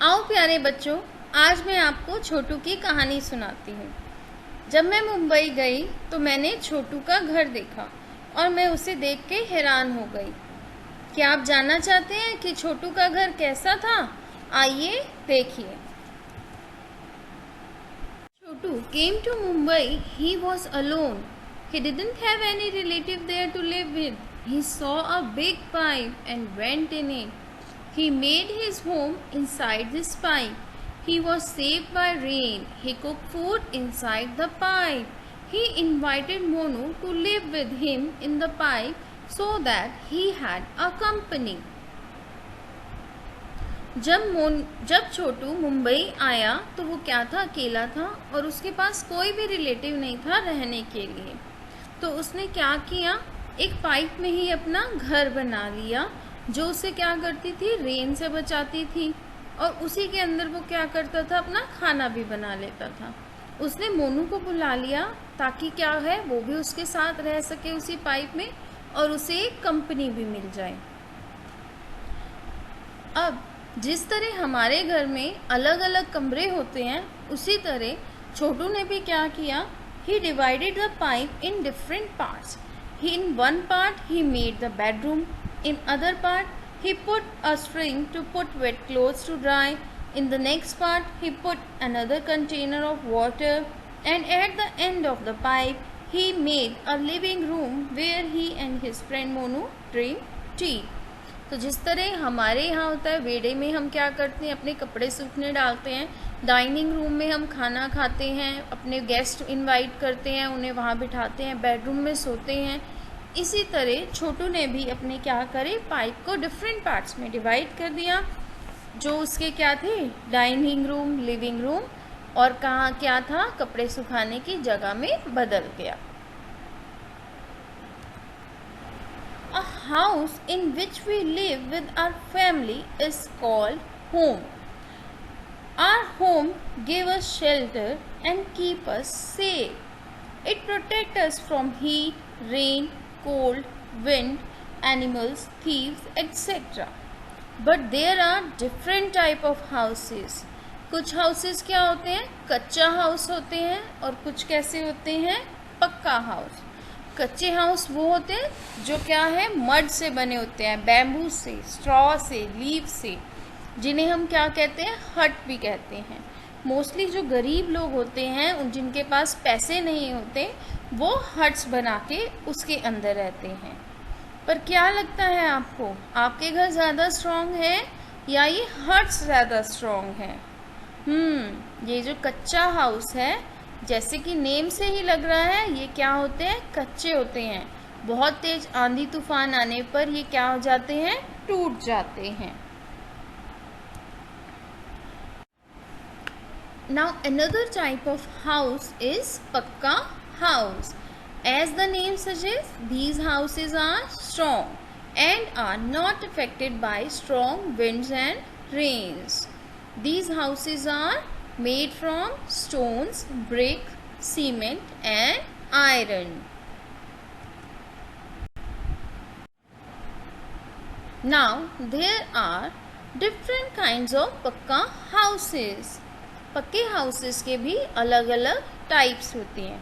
आओ प्यारे बच्चों, आज मैं आपको छोटू की कहानी सुनाती हूँ। जब मैं मुंबई गई तो मैंने छोटू का घर देखा और मैं उसे देख के हैरान हो गई। क्या आप जानना चाहते हैं कि छोटू का घर कैसा था? आइए देखिए। छोटू came to Mumbai. He was alone. He didn't have any relative there to live with. He saw a big pipe and went in it. He made his home inside this pipe. He was saved by rain. He cooked food inside the pipe. He invited Monu to live with him in the pipe so that he had a company. जब छोटू मुंबई आया तो वो क्या था, अकेला था और उसके पास कोई भी रिलेटिव नहीं था रहने के लिए। तो उसने क्या किया, एक पाइप में ही अपना घर बना लिया जो उसे क्या करती थी, रेन से बचाती थी, और उसी के अंदर वो क्या करता था, अपना खाना भी बना लेता था। उसने मोनू को बुला लिया ताकि क्या है, वो भी उसके साथ रह सके उसी पाइप में और उसे एक कंपनी भी मिल जाए। अब जिस तरह हमारे घर में अलग अलग कमरे होते हैं, उसी तरह छोटू ने भी क्या किया, he divided the pipe in different parts. In one part he made the bedroom, in other part he put a string to put wet clothes to dry, in the next part he put another container of water, and at the end of the pipe he made a living room where he and his friend Monu drink tea. तो जिस तरह हमारे यहाँ होता है, वेड़े में हम क्या करते हैं, अपने कपड़े सूखने डालते हैं, डाइनिंग रूम में हम खाना खाते हैं, अपने गेस्ट इनवाइट करते हैं, उन्हें वहाँ बिठाते हैं, बेडरूम में सोते हैं। इसी तरह छोटू ने भी अपने क्या करे, पाइप को डिफरेंट पार्ट्स में डिवाइड कर दिया, जो उसके क्या थे, डाइनिंग रूम, लिविंग रूम, और कहाँ क्या था, कपड़े सुखाने की जगह में बदल गया। A house in which we live with our family is called home. Our home give us shelter and keep us safe. It protect us from heat, rain, cold, wind, animals, thieves, etc. But there are different type of houses. कुछ houses क्या होते हैं, कच्चा house होते हैं, और कुछ कैसे होते हैं, पक्का हाउस। कच्चे हाउस वो होते हैं जो क्या है, मड से बने होते हैं, बैम्बू से, स्ट्रॉ से, लीव से, जिन्हें हम क्या कहते हैं, हट भी कहते हैं। मोस्टली जो गरीब लोग होते हैं, उन जिनके पास पैसे नहीं होते, वो हट्स बना के उसके अंदर रहते हैं। पर क्या लगता है आपको, आपके घर ज़्यादा स्ट्रॉन्ग है या ये हट्स ज़्यादा स्ट्रॉन्ग है? ये जो कच्चा हाउस है, जैसे कि नेम से ही लग रहा है, ये क्या होते हैं, कच्चे होते हैं। बहुत तेज आंधी तूफान आने पर ये क्या हो जाते हैं, टूट जाते हैं। Now another type of house is पक्का house. As the name suggests, these houses are strong and are not affected by strong winds and rains. These houses are made from stones, brick, cement and iron. Now there are different kinds of पक्का houses. पक्के houses के भी अलग अलग types होती हैं,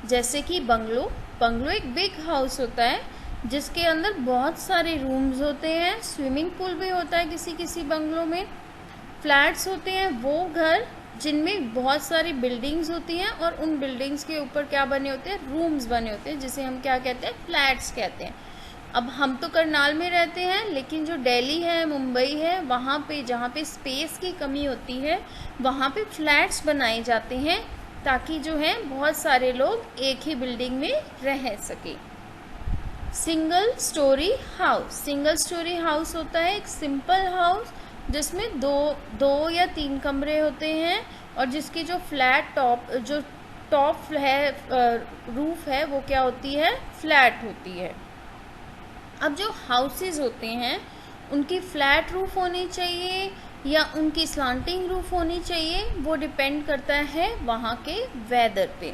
जैसे कि बंगलो एक बिग हाउस होता है जिसके अंदर बहुत सारे रूम्स होते हैं, स्विमिंग पूल भी होता है किसी किसी बंगलों में। फ्लैट्स होते हैं वो घर जिनमें बहुत सारी बिल्डिंग्स होती हैं और उन बिल्डिंग्स के ऊपर क्या बने होते हैं, रूम्स बने होते हैं, जिसे हम क्या कहते हैं, फ्लैट्स कहते हैं। अब हम तो करनाल में रहते हैं, लेकिन जो दिल्ली है, मुंबई है, वहाँ पे जहाँ पे स्पेस की कमी होती है, वहाँ पे फ्लैट्स बनाए जाते हैं ताकि जो है बहुत सारे लोग एक ही बिल्डिंग में रह सके। सिंगल स्टोरी हाउस होता है एक सिंपल हाउस जिसमें दो या तीन कमरे होते हैं और जिसकी जो टॉप है, रूफ है, वो क्या होती है, फ्लैट होती है। अब जो हाउसेस होते हैं उनकी फ्लैट रूफ होनी चाहिए या उनकी स्लांटिंग रूफ होनी चाहिए, वो डिपेंड करता है वहाँ के वेदर पे।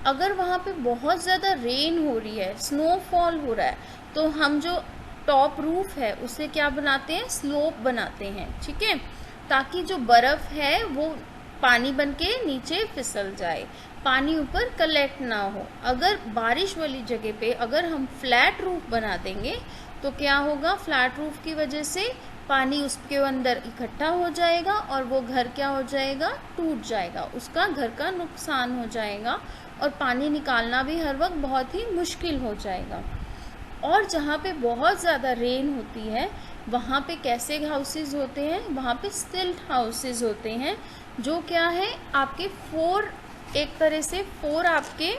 अगर वहाँ पे बहुत ज़्यादा रेन हो रही है, स्नोफॉल हो रहा है, तो हम जो टॉप रूफ है उसे क्या बनाते हैं, स्लोप बनाते हैं, ठीक है। ताकि जो बर्फ़ है वो पानी बन के नीचे फिसल जाए, पानी ऊपर कलेक्ट ना हो। अगर बारिश वाली जगह पे अगर हम फ्लैट रूफ बना देंगे तो क्या होगा, फ्लैट रूफ की वजह से पानी उसके अंदर इकट्ठा हो जाएगा और वो घर क्या हो जाएगा, टूट जाएगा, उसका घर का नुकसान हो जाएगा और पानी निकालना भी हर वक्त बहुत ही मुश्किल हो जाएगा। और जहाँ पे बहुत ज़्यादा रेन होती है वहाँ पे कैसे हाउसेस होते हैं, वहाँ पे स्टिल्ट हाउसेस होते हैं, जो क्या है आपके एक तरह से आपके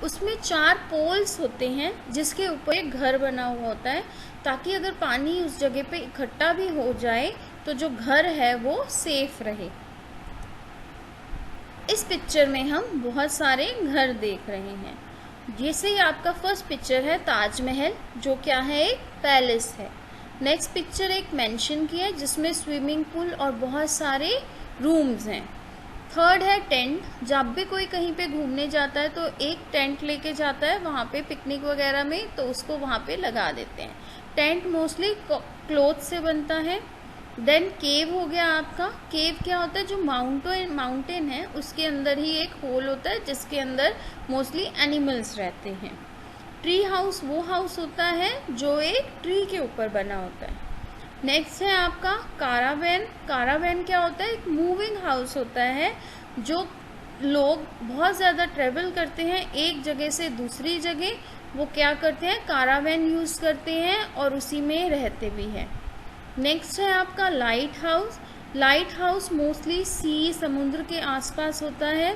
उसमें 4 पोल्स होते हैं जिसके ऊपर एक घर बना हुआ होता है, ताकि अगर पानी उस जगह पे इकट्ठा भी हो जाए तो जो घर है वो सेफ रहे। इस पिक्चर में हम बहुत सारे घर देख रहे हैं। जैसे ही आपका फर्स्ट पिक्चर है ताजमहल, जो क्या है, एक पैलेस है। नेक्स्ट पिक्चर एक मेंशन की है जिसमें स्विमिंग पूल और बहुत सारे रूम्स हैं। थर्ड है टेंट, जब भी कोई कहीं पे घूमने जाता है तो एक टेंट लेके जाता है वहाँ पे पिकनिक वगैरह में, तो उसको वहाँ पे लगा देते हैं। टेंट मोस्टली क्लॉथ से बनता है। देन केव हो गया आपका। केव क्या होता है, जो माउंटेन है उसके अंदर ही एक होल होता है जिसके अंदर मोस्टली एनिमल्स रहते हैं। ट्री हाउस वो हाउस होता है जो एक ट्री के ऊपर बना होता है। नेक्स्ट है आपका कारावैन। कारावैन क्या होता है, एक मूविंग हाउस होता है, जो लोग बहुत ज़्यादा ट्रेवल करते हैं एक जगह से दूसरी जगह, वो क्या करते हैं, कारावैन यूज़ करते हैं और उसी में रहते भी हैं। नेक्स्ट है आपका light house. Light house mostly समुद्र के आसपास होता है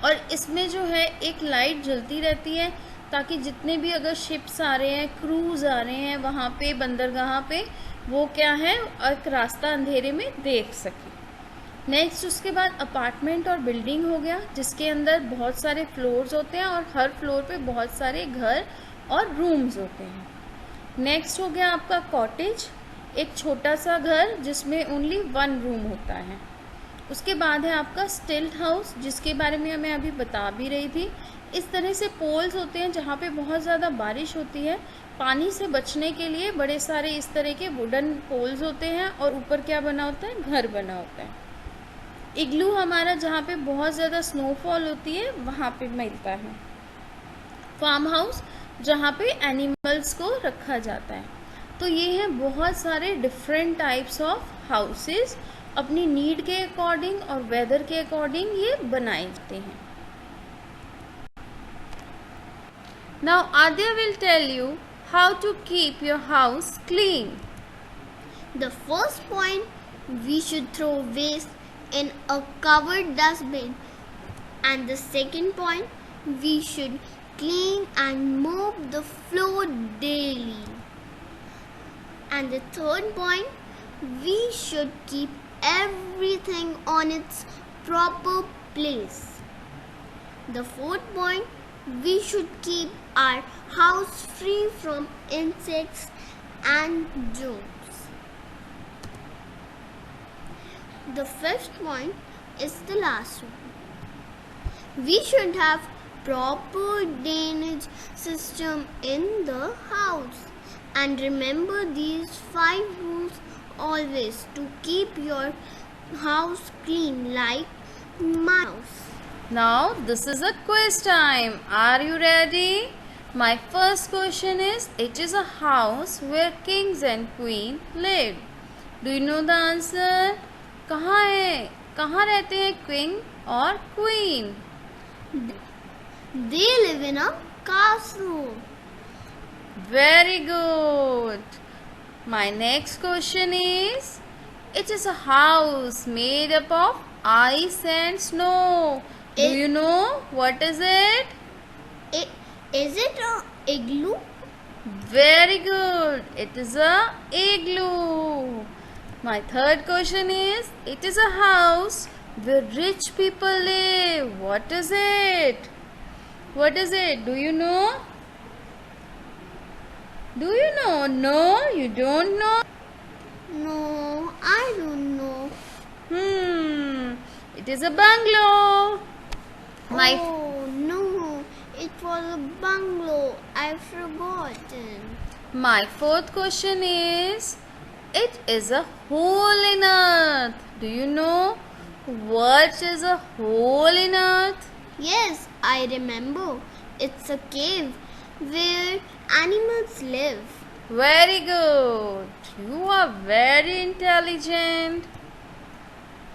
और इसमें जो है एक लाइट जलती रहती है ताकि जितने भी अगर शिप्स आ रहे हैं, क्रूज आ रहे हैं वहाँ पे बंदरगाह पे, वो क्या है, एक रास्ता अंधेरे में देख सके। नेक्स्ट उसके बाद अपार्टमेंट और बिल्डिंग हो गया, जिसके अंदर बहुत सारे फ्लोर्स होते हैं और हर फ्लोर पे बहुत सारे घर और रूम्स होते हैं। नेक्स्ट हो गया आपका कॉटेज, एक छोटा सा घर जिसमें ओनली 1 रूम होता है। उसके बाद है आपका स्टिल्ट हाउस, जिसके बारे में मैं अभी बता भी रही थी। इस तरह से पोल्स होते हैं जहाँ पे बहुत ज़्यादा बारिश होती है, पानी से बचने के लिए बड़े सारे इस तरह के वुडन पोल्स होते हैं और ऊपर क्या बना होता है, घर बना होता है। इग्लू हमारा जहाँ पे बहुत ज़्यादा स्नोफॉल होती है वहाँ पे मिलता है। फार्म हाउस, जहाँ पे एनिमल्स को रखा जाता है। तो ये हैं बहुत सारे डिफरेंट टाइप्स ऑफ हाउसेस, अपनी नीड के अकॉर्डिंग और वेदर के अकॉर्डिंग ये बनाए जाते हैं। Now Adya will tell you how to keep your house clean. The first point, we should throw waste in a covered dustbin. And the second point, we should clean and mop the floor daily. And the third point, we should keep everything on its proper place. The fourth point, we should keep our house free from insects and germs. The fifth point is the last one. We should have proper drainage system in the house. And remember these 5 rules always to keep your house clean, like my house. Now this is a quiz time. Are you ready? My first question is, it is a house where kings and queen live. Do you know the answer? कहाँ है, कहाँ रहते हैं king और queen? They live in a castle. Very good. My next question is, it is a house made up of ice and snow. Do you know what is it? Is it a igloo? Very good. It is a igloo. My third question is, it is a house where rich people live. What is it? What is it? Do you know? Do you know? No, you don't know? No, I don't know. It is a bungalow. Oh no, it was a bungalow. I've forgotten. My fourth question is, It is a hole in earth. Do you know what is a hole in earth? Yes, I remember. It's a cave where animals live. Very good. You are very intelligent.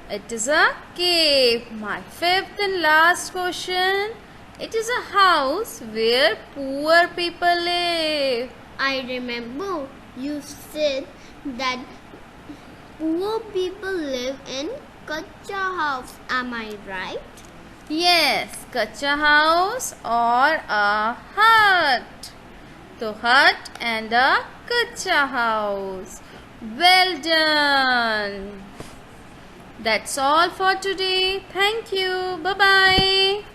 It is a cave. My fifth and last question. It is a house where poor people live. I remember you said that poor people live in kacha house. Am I right? Yes, kacha house or a hut. The hut and a kacha house. Well done. That's all for today. Thank you. Bye bye.